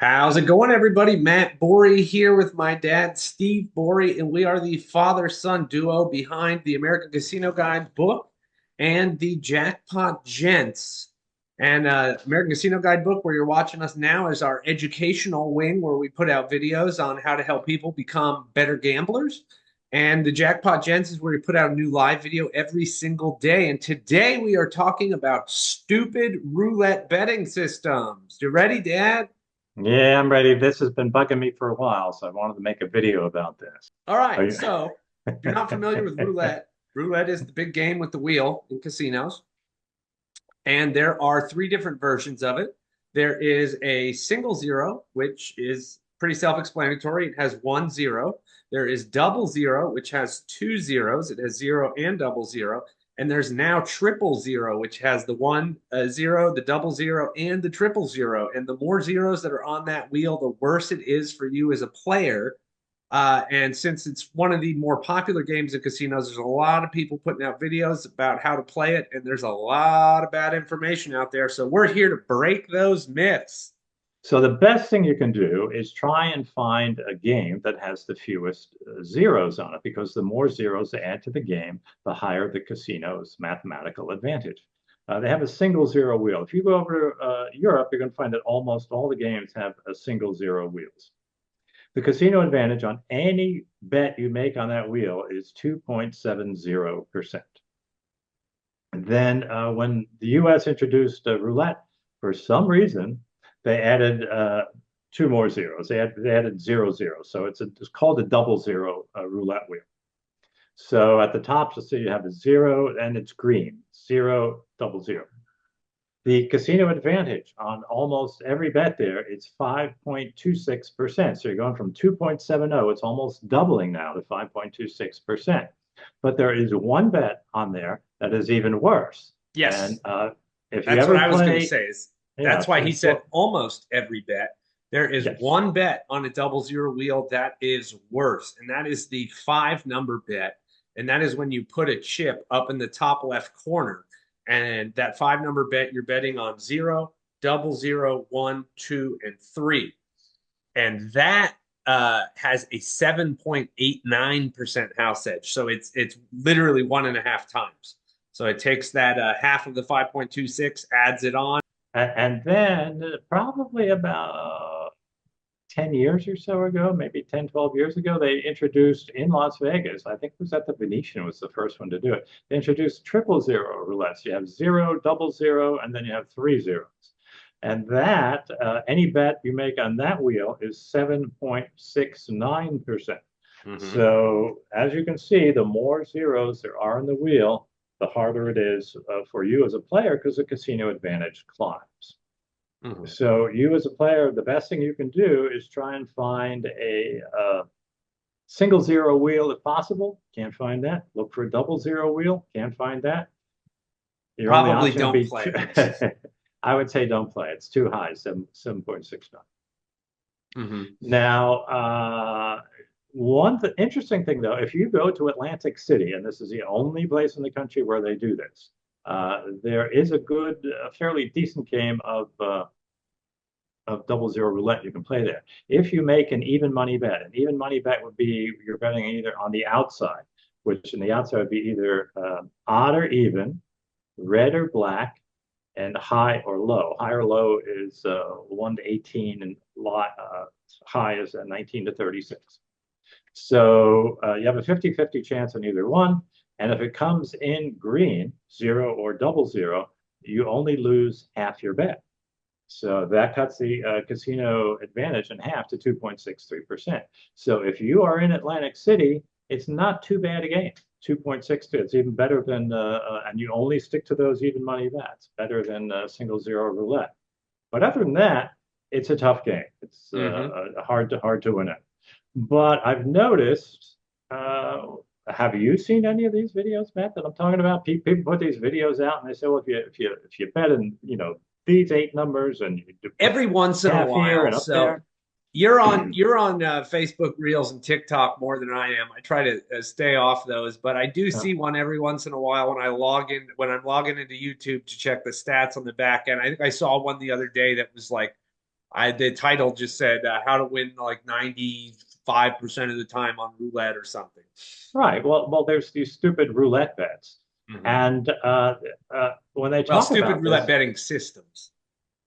How's it going, everybody? Matt Borey here with my dad, Steve Borey, and we are the father-son duo behind the American Casino Guide book and the Jackpot Gents. And American Casino Guide book, where you're watching us now, is our educational wing, where we put out videos on how to help people become better gamblers. And the Jackpot Gents is where we put out a new live video every single day. And today we are talking about stupid roulette betting systems. You ready, Dad? Yeah, I'm ready. This has been bugging me for a while, so I wanted to make a video about this. All Are right. you- So, if you're not familiar with roulette, roulette is the big game with the wheel in casinos. And there are three different versions of it. There is a single zero, which is pretty self-explanatory. It has one zero. There is double zero, which has two zeros. It has zero and double zero. And there's now triple zero, which has the one zero, the double zero, and the triple zero. And the more zeros that are on that wheel, the worse it is for you as a player. And since it's one of the more popular games in casinos, there's a lot of people putting out videos about how to play it, and there's a lot of bad information out there. So we're here to break those myths. So the best thing you can do is try and find a game that has the fewest zeros on it, because the more zeros they add to the game, the higher the casino's mathematical advantage. They have a single zero wheel. If you go over to Europe, you're going to find that almost all the games have a single zero wheels. The casino advantage on any bet you make on that wheel is 2.70%. Then when the US introduced roulette, for some reason, they added two more zeros. They added zero zero. So it's called a double zero roulette wheel. So at the top, you'll see you have a zero and it's green, zero, double zero. The casino advantage on almost every bet there is 5.26%. So you're going from 2.70, it's almost doubling now to 5.26%. But there is one bet on there that is even worse. And Yes, if you that's what ever I was going to play, say. Is yeah, that's why he so, said almost every bet. There is yes. one bet on a double zero wheel that is worse, and that is the five number bet. And that is when you put a chip up in the top left corner. And that five number bet, you're betting on zero, double zero, one, two, and three. And that has a 7.89% house edge. So it's literally one and a half times. So it takes that half of the 5.26, adds it on. And then probably about 10 years or so ago, maybe 10, 12 years ago, they introduced in Las Vegas, I think it was at the Venetian was the first one to do it. They introduced triple zero roulettes. You have zero, double zero, and then you have three zeros. And that, any bet you make on that wheel is 7.69%. Mm-hmm. So as you can see, the more zeros there are in the wheel, the harder it is for you as a player because the casino advantage climbs. Mm-hmm. So you as a player, the best thing you can do is try and find a single zero wheel if possible. Can't find that. Look for a double zero wheel. Can't find that. Your only Probably option would don't be play two. it. I would say don't play. It's too high, 7.69. Mm-hmm. Now, interesting thing though, if you go to Atlantic City, and this is the only place in the country where they do this, there is a good, fairly decent game of double zero roulette you can play there. If you make an even money bet would be you're betting either on the outside, which in the outside would be either odd or even, red or black, and high or low. High or low is 1 to 18, and high is 19 to 36. So you have a 50-50 chance on either one. And if it comes in green, zero or double zero, you only lose half your bet. So that cuts the casino advantage in half to 2.63%. So if you are in Atlantic City, it's not too bad a game. 2.62. It's even better than, and you only stick to those even money bets. Better than single zero roulette. But other than that, it's a tough game. It's Mm-hmm. hard to win it. But I've noticed. Have you seen any of these videos, Matt, that I'm talking about? People put these videos out and they say, well, if you bet in these eight numbers and you put Every once in a half here while. and up So there. you're on Facebook Reels and TikTok more than I am. I try to stay off those, but I do Uh, see one every once in a while when I'm logging into YouTube to check the stats on the back end. I think I saw one the other day that was like The title just said how to win like 95% of the time on roulette or something. Right. Well, there's these stupid roulette bets, Hmm. and when they Well, talk stupid about roulette this, betting systems.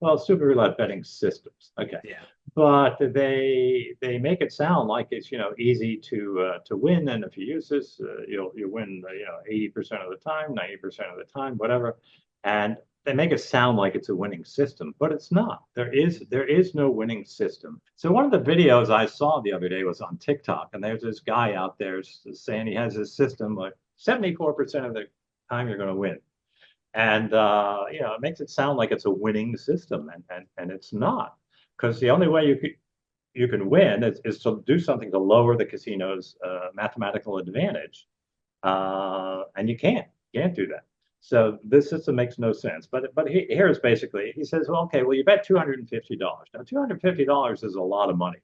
well, stupid roulette betting systems. Okay, Yeah. but they make it sound like it's easy to win, and if you use this, you'll win 80% of the time, 90% of the time, whatever, and they make it sound like it's a winning system, but it's not. There is no winning system. So one of the videos I saw the other day was on TikTok, and there's this guy out there saying he has this system like 74% of the time you're going to win. And it makes it sound like it's a winning system, and it's not, because the only way you can win is to do something to lower the casino's mathematical advantage, and you can't do that. So this system makes no sense. But here's basically he says, well, okay, well you bet $250. Now $250 is a lot of money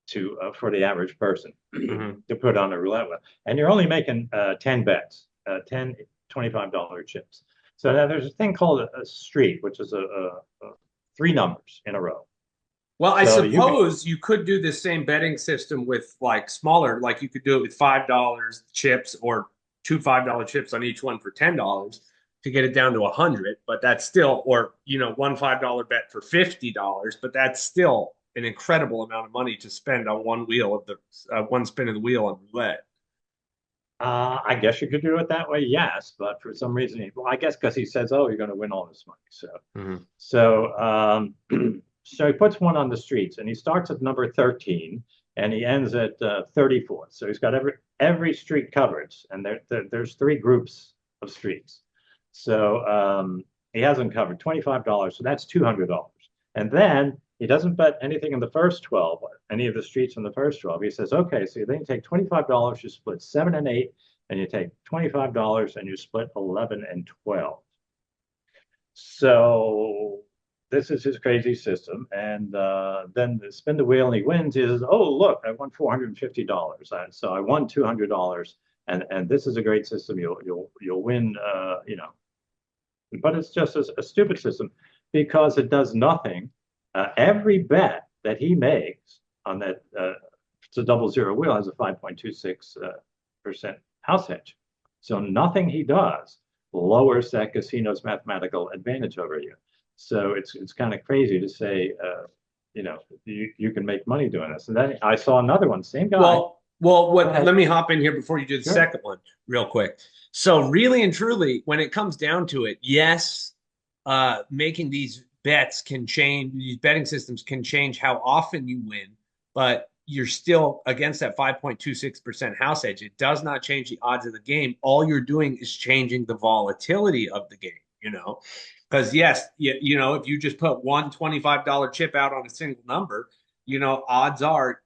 to for the average person Hmm. to put on a roulette wheel, and you're only making 10 bets, 10 $25 chips. So now there's a thing called a streak, which is a three numbers in a row. Well, I So you can, suppose you could do the same betting system with like smaller, like you could do it with $5 chips or two $5 chips on each one for $10 to get it down to 100. But that's still, or one $5 bet for $50, but that's still an incredible amount of money to spend on one wheel of the one spin of the wheel on roulette. I guess you could do it that way, yes, but for some reason, well, I guess because he says, "Oh, you're going to win all this money." So, Hmm. so, so he puts one on the streets, and he starts at number 13, and he ends at 34th. So he's got every street covered, and there's three groups of streets. So he hasn't covered $25, so that's $200. And then he doesn't bet anything in the first 12, any of the streets in the first 12. He says, okay, so then you take $25, you split 7 and 8, and you take $25 and you split 11 and 12. So this is his crazy system. And then the spin the wheel and he wins. He says, oh, look, I won $450. So I won $200. And this is a great system. You'll win, but it's just a stupid system because it does nothing. Every bet that he makes on that, it's a double zero wheel, has a 5.26% house hedge. So nothing he does lowers that casino's mathematical advantage over you. So it's kind of crazy to say, you can make money doing this. And then I saw another one, same guy. Go What? ahead. Let me hop in here before you do the Sure. second one, real quick. So, really and truly, when it comes down to it, yes, making these bets can change. These betting systems can change how often you win, but you're still against that 5.26% house edge. It does not change the odds of the game. All you're doing is changing the volatility of the game. Because yes, if you just put one $25 chip out on a single number, odds are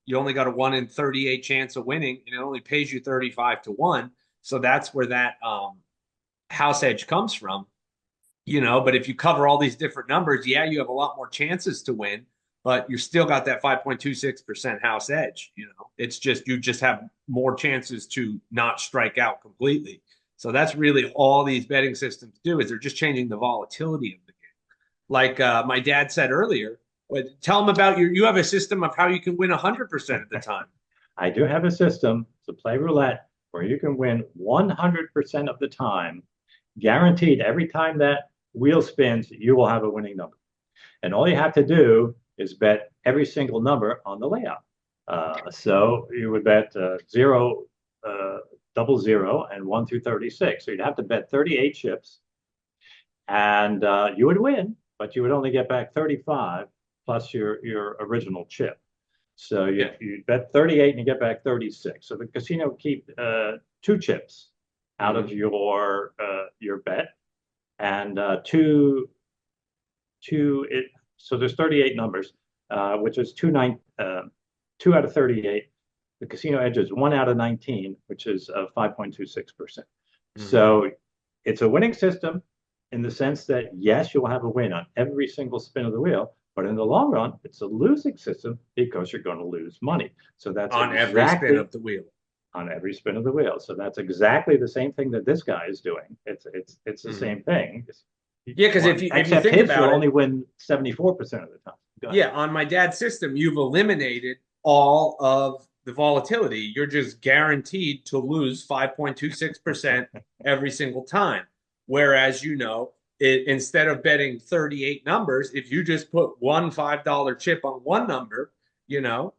you only got a 1 in 38 chance of winning, and it only pays you 35 to 1. So that's where that house edge comes from. But if you cover all these different numbers, yeah, you have a lot more chances to win, but you're still got that 5.26% house edge. It's just you just have more chances to not strike out completely. So that's really all these betting systems do is they're just changing the volatility of the game. Like my dad said earlier, tell them about you have a system of how you can win 100% of the time. I do have a system to play roulette where you can win 100% of the time, guaranteed every time that wheel spins, you will have a winning number. And all you have to do is bet every single number on the layout. So you would bet zero, double zero, and 1 through 36. So you'd have to bet 38 chips, and you would win, but you would only get back 35 plus your original chip. So you, Yeah. you bet 38 and you get back 36. So the casino keep two chips out of Mm-hmm. your bet, and two it. So there's 38 numbers, which is two out of 38. The casino edge is 1 out of 19, which is 5.26%. Mm-hmm. So it's a winning system in the sense that yes, you'll have a win on every single spin of the wheel, but in the long run, it's a losing system because you're going to lose money. So that's On every spin exactly of the wheel. on every spin of the wheel. So that's exactly the same thing that this guy is doing. It's the Mm-hmm. same thing. Yeah, because if you Except think his, you'll about it, only win 74% of the time. Go ahead. Yeah, on my dad's system, you've eliminated all of the volatility. You're just guaranteed to lose 5.26% every single time. Whereas, instead of betting 38 numbers, if you just put one $5 chip on one number, you know,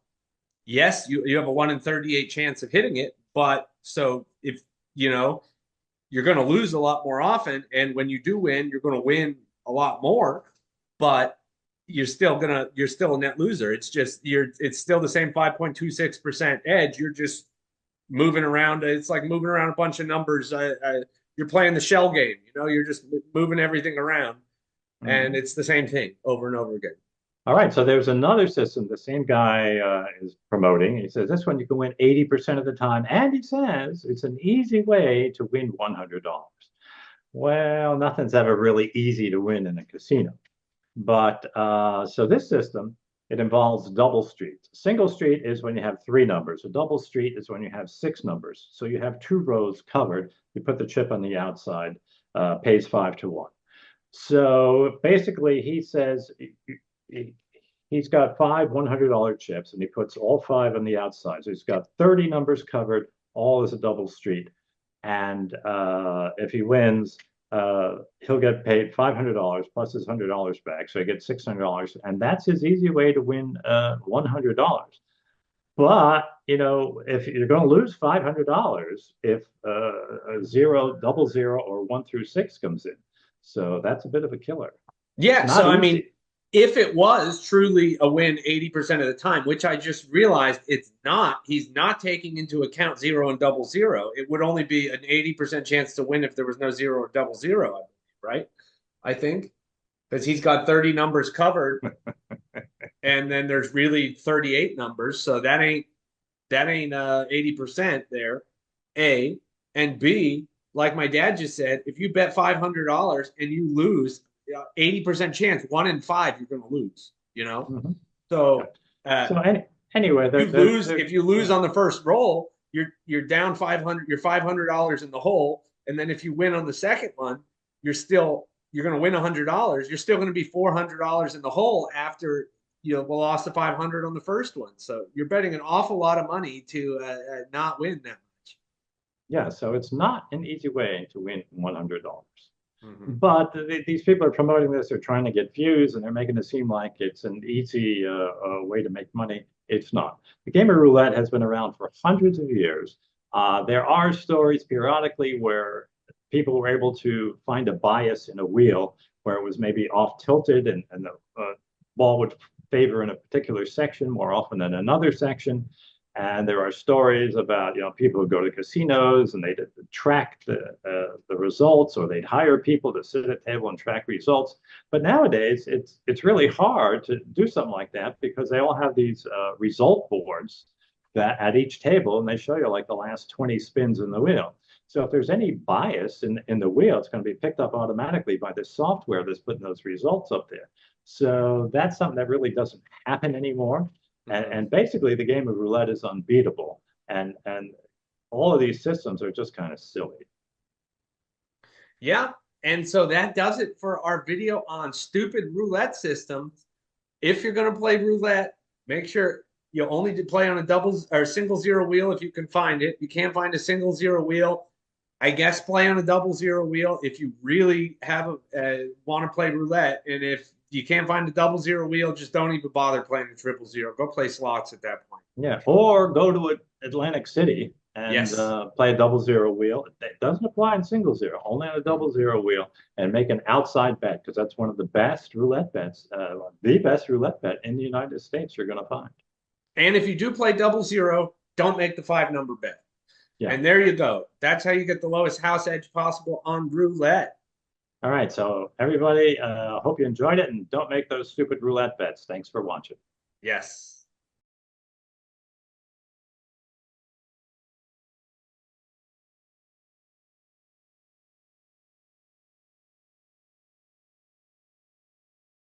yes, you have a 1 in 38 chance of hitting it. But so if, you know, you're going to lose a lot more often. And when you do win, you're going to win a lot more. But you're still a net loser. It's still the same 5.26% edge. You're just moving around. It's like moving around a bunch of numbers. You're playing the shell game. You're just moving everything around, and Mhm. it's the same thing over and over again. All right, so there's another system the same guy is promoting. He says this one you can win 80% of the time, and he says it's an easy way to win $100. Well, nothing's ever really easy to win in a casino. But so this system, it involves double streets. A single street is when you have three numbers. A double street is when you have six numbers. So you have two rows covered. You put the chip on the outside, pays 5 to 1. So basically, he says he's got five $100 chips, and he puts all five on the outside. So he's got 30 numbers covered, all is a double street. And if he wins, he'll get paid $500 plus his $100 back. So he gets $600. And that's his easy way to win $100. But, if you're going to lose $500 if a zero, double zero, or 1 through 6 comes in. So that's a bit of a killer. It's Yeah. not So I mean, easy. if it was truly a win 80% of the time, which I just realized it's not, he's not taking into account zero and double zero. It would only be an 80% chance to win if there was no zero or double zero, I believe, right? I think because he's got 30 numbers covered, and then there's really 38 numbers, so that ain't 80% there. A and B, like my dad just said, if you bet $500 and you lose, 80% chance, 1 in 5, you're going to lose. Mhm. Yeah. So So anyway, if you lose yeah. on the first roll, you're down 500. You're $500 in the hole, and then if you win on the second one, you're going to win $100. You're still going to be $400 in the hole after the loss of 500 on the first one. So you're betting an awful lot of money to not win that much. Yeah, so it's not an easy way to win $100. Mm-hmm. But these people are promoting this, they're trying to get views, and they're making it seem like it's an easy way to make money. It's not. The game of roulette has been around for hundreds of years. There are stories periodically where people were able to find a bias in a wheel where it was maybe off tilted and the ball would favor in a particular section more often than another section. And there are stories about people who go to casinos and they'd track the results, or they'd hire people to sit at a table and track results. But nowadays, it's really hard to do something like that because they all have these result boards that at each table, and they show you like the last 20 spins in the wheel. So if there's any bias in the wheel, it's going to be picked up automatically by the software that's putting those results up there. So that's something that really doesn't happen anymore. Mm-hmm. And basically, the game of roulette is unbeatable. And all of these systems are just kind of silly. Yeah. And so that does it for our video on stupid roulette systems. If you're going to play roulette, make sure you only play on a double or single zero wheel if you can find it. You can't find a single zero wheel, I guess play on a double zero wheel if you really want to play roulette. And if you can't find a double zero wheel, just don't even bother playing the triple zero. Go play slots at that point. Yeah. Or go to Atlantic City and Yes. play a double zero wheel. It doesn't apply in single zero, only on a double zero wheel, and make an outside bet because that's one of the best roulette bets, the best roulette bet in the United States you're going to find. And if you do play double zero, don't make the 5 number bet. Yeah. And there you go. That's how you get the lowest house edge possible on roulette. All right. So everybody, hope you enjoyed it, and don't make those stupid roulette bets. Thanks for watching. Yes.